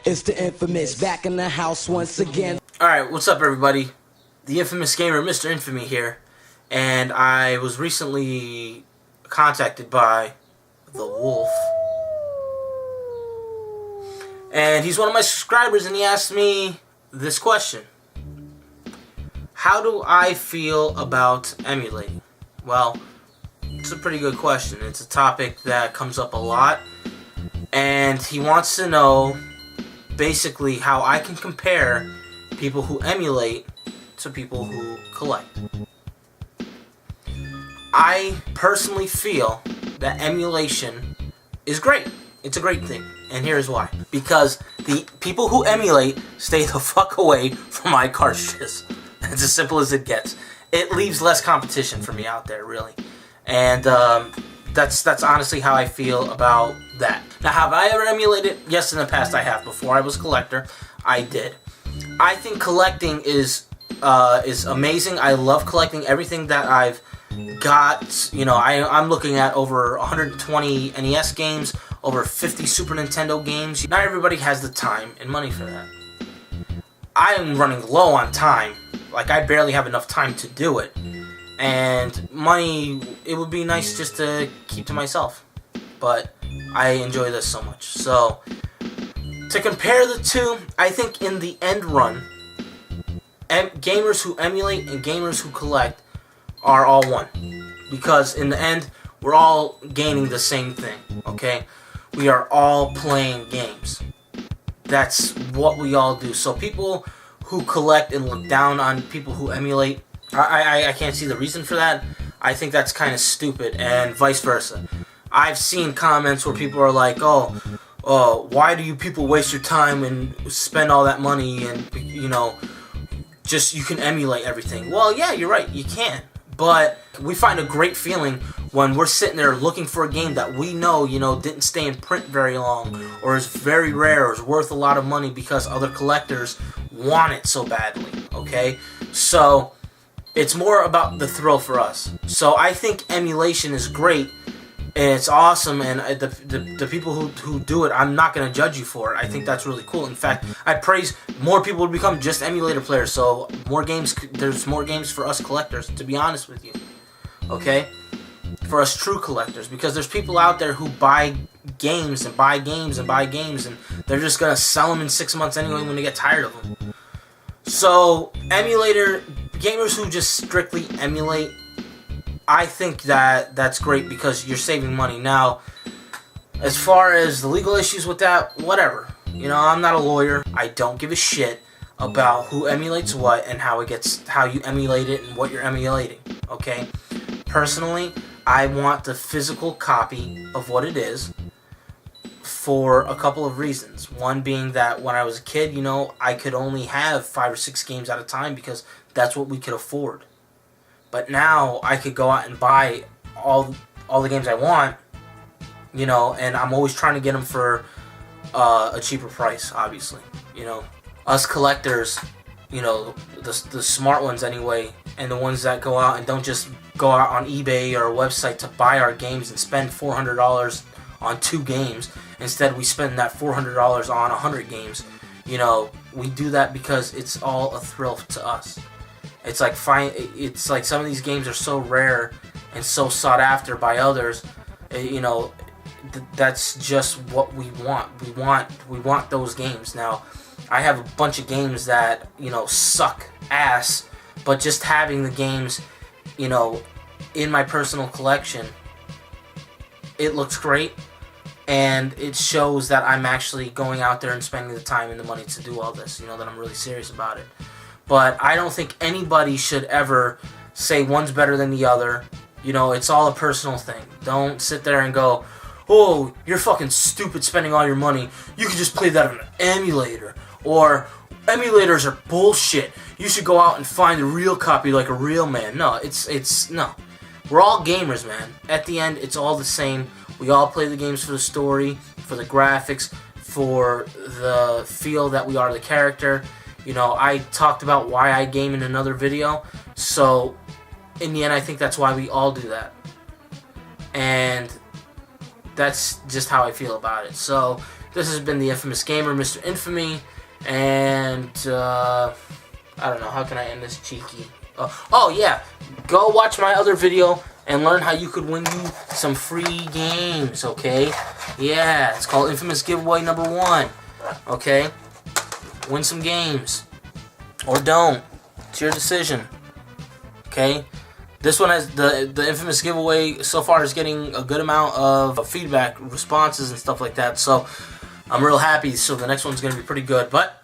It's the infamous back in the house once again. Alright, what's up everybody? The infamous gamer, Mr. Infamy here. And I was recently contacted by the Wolf. And he's one of my subscribers and he asked me this question. How do I feel about emulating? Well, it's a pretty good question. It's a topic that comes up a lot. And he wants to know basically how I can compare people who emulate to people who collect. I personally feel that emulation is great. It's a great thing. And here's why. Because the people who emulate stay the fuck away from my cartridges. It's as simple as it gets. It leaves less competition for me out there, really. And that's honestly how I feel about that. Now, have I ever emulated? Yes, in the past I have. Before I was a collector, I did. I think collecting is amazing. I love collecting everything that I've got. You know, I'm looking at over 120 NES games, over 50 Super Nintendo games. Not everybody has the time and money for that. I am running low on time. Like, I barely have enough time to do it. And money, it would be nice just to keep to myself. But I enjoy this so much. So, to compare the two, I think in the end run, gamers who emulate and gamers who collect are all one. Because in the end, we're all gaining the same thing, okay? We are all playing games. That's what we all do. So people who collect and look down on people who emulate, I can't see the reason for that. I think that's kind of stupid, and vice versa. I've seen comments where people are like, oh, why do you people waste your time and spend all that money and, you know, just you can emulate everything. Well, yeah, you're right, you can. But we find a great feeling when we're sitting there looking for a game that we know, you know, didn't stay in print very long, or is very rare, or is worth a lot of money because other collectors want it so badly, okay? So, it's more about the thrill for us. So I think emulation is great, and it's awesome, and the people who do it, I'm not going to judge you for it. I think that's really cool. In fact, I praise more people to become just emulator players, so more games. There's more games for us collectors, to be honest with you. Okay? For us true collectors, because there's people out there who buy games and buy games and buy games, and they're just going to sell them in 6 months anyway when they get tired of them. So, gamers who just strictly emulate, I think that that's great because you're saving money. Now, as far as the legal issues with that, whatever. You know, I'm not a lawyer. I don't give a shit about who emulates what and how you emulate it and what you're emulating. Okay? Personally, I want the physical copy of what it is for a couple of reasons. One being that when I was a kid, you know, I could only have 5 or 6 games at a time because that's what we could afford. But now I could go out and buy all the games I want, you know, and I'm always trying to get them for a cheaper price, obviously. You know, us collectors, you know, the smart ones anyway, and the ones that go out and don't just go out on eBay or a website to buy our games and spend $400 on 2 games. Instead, we spend that $400 on 100 games. You know, we do that because it's all a thrill to us. It's like some of these games are so rare and so sought after by others. You know, that's just what we want. We want those games. Now, I have a bunch of games that, you know, suck ass, but just having the games, you know, in my personal collection, it looks great, and it shows that I'm actually going out there and spending the time and the money to do all this. You know, that I'm really serious about it. But I don't think anybody should ever say one's better than the other. You know, it's all a personal thing. Don't sit there and go, oh, you're fucking stupid spending all your money. You can just play that on an emulator. Or, emulators are bullshit. You should go out and find a real copy like a real man. No, no. We're all gamers, man. At the end, it's all the same. We all play the games for the story, for the graphics, for the feel that we are the character. You know, I talked about why I game in another video, so in the end I think that's why we all do that. And that's just how I feel about it. So this has been the Infamous Gamer, Mr. Infamy, and I don't know, how can I end this cheeky? Oh yeah, go watch my other video and learn how you could win you some free games, okay? Yeah, it's called Infamous Giveaway number 1, okay? Win some games, or don't. It's your decision, okay? This one has the Infamous Giveaway so far is getting a good amount of feedback, responses, and stuff like that. So I'm real happy. So the next one's gonna be pretty good. But